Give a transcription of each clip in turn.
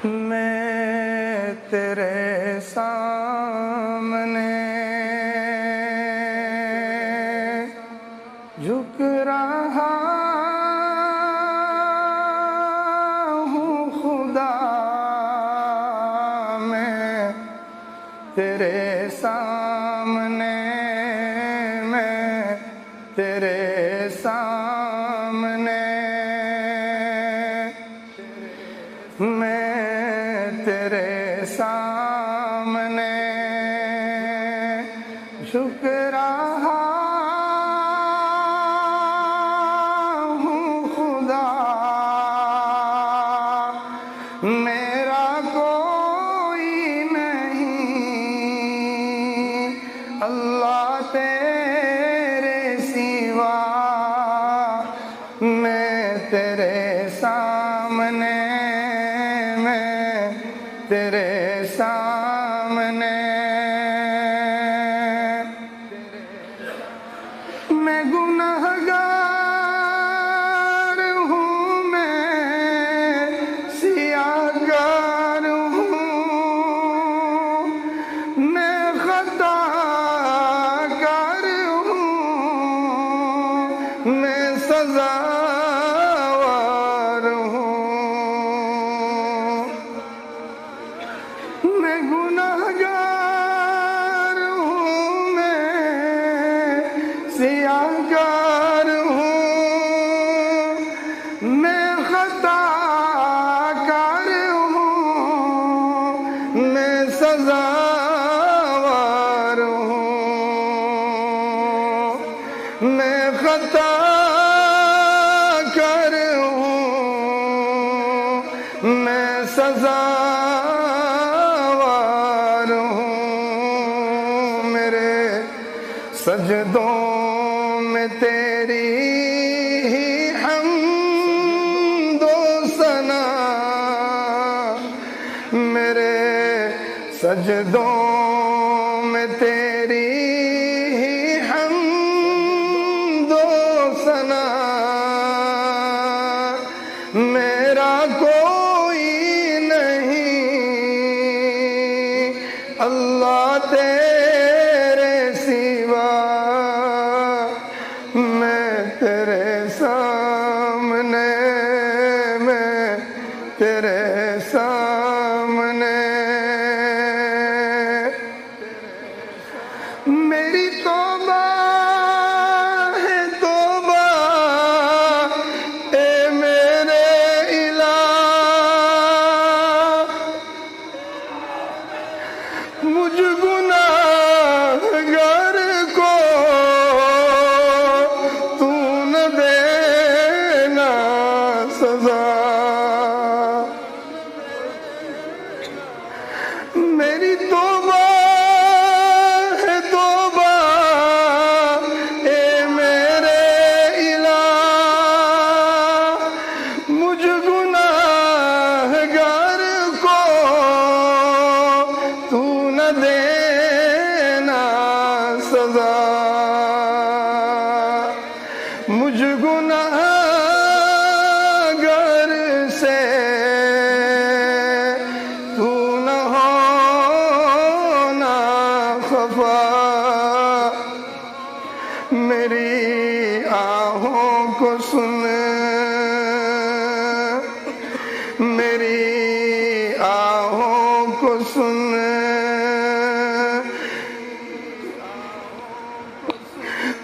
میں تیرے سامنے جھک رہا ہوں خدا، میں تیرے سامنے، میں تیرے سامنے، میں تیرے سامنے جھک رہا ہوں خدا، میرا کوئی نہیں اللہ تیرے سوا، میں تیرے سامنے، میں تیرے سامنے، میں گنہگار ہوں، میں سیاہ گار ہوں، میں خطا کار ہوں، میں سزاوار ہوں، میں گنہگار ہوں، میں سیاہ گار ہوں، میں خطا کار ہوں، میں سزاوار ہوں، میں خطا کار ہوں، میں سزاوار ہوں، میرے سجدوں میں تیری ہی حمد و ثنا، میرے سجدوں میں تیری ہی حمد و ثنا، میرا کوئی نہیں اللہ تیرے سوا، میں تیرے سامنے، میں تیرے سامنے، میری توبہ ہے توبہ اے میرے الہ، مجھ گناہگار کو تو نہ دینا سزا، میری توبہ ہے توبہ اے میرے الہ، مجھ گناہگار کو تو نہ دینا سزا، مجھ گناہگار سے تو نہ ہونا خفا، میری آہوں کو سن، میری آہوں کو سن،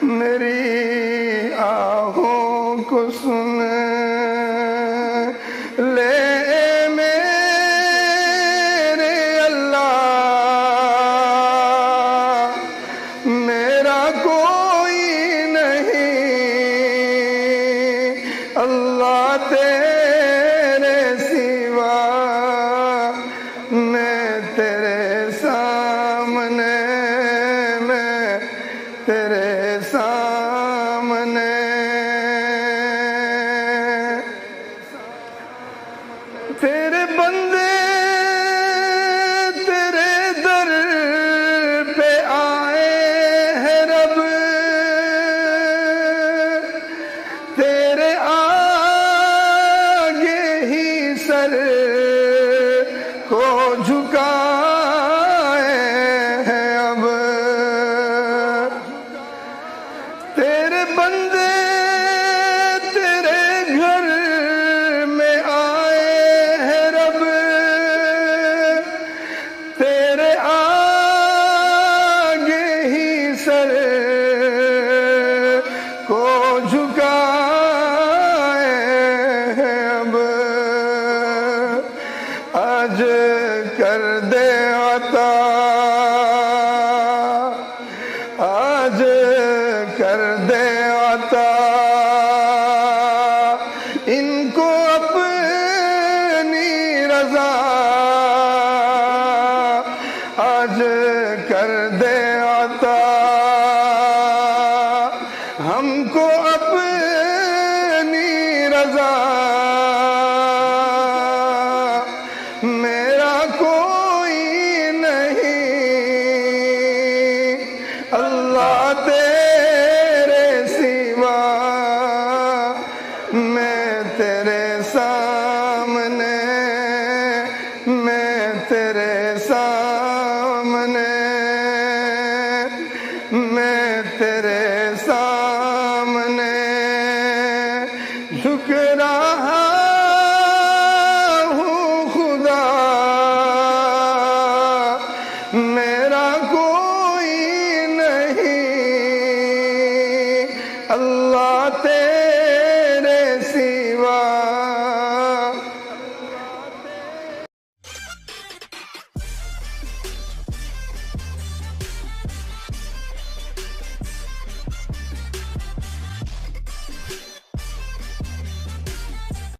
میری آہوں کو سن، لے میرے اللہ، میرا کوئی نہیں اللہ تیرے سوا، میں تیرے سامنے، میں تیرے سامنے، تیرے بندے تیرے در پہ آئے ہیں رب، تیرے جھکائے ہیں اب آج کر دے عطا آج کر دے عطا ان کو اپنی رضا آج کر دے عطا ہم کو اپنی رضا میرا کوئی نہیں اللہ تیرے سوا میں تیرے سامنے میں تیرے سامنے میں تیرے سامنے جھکرا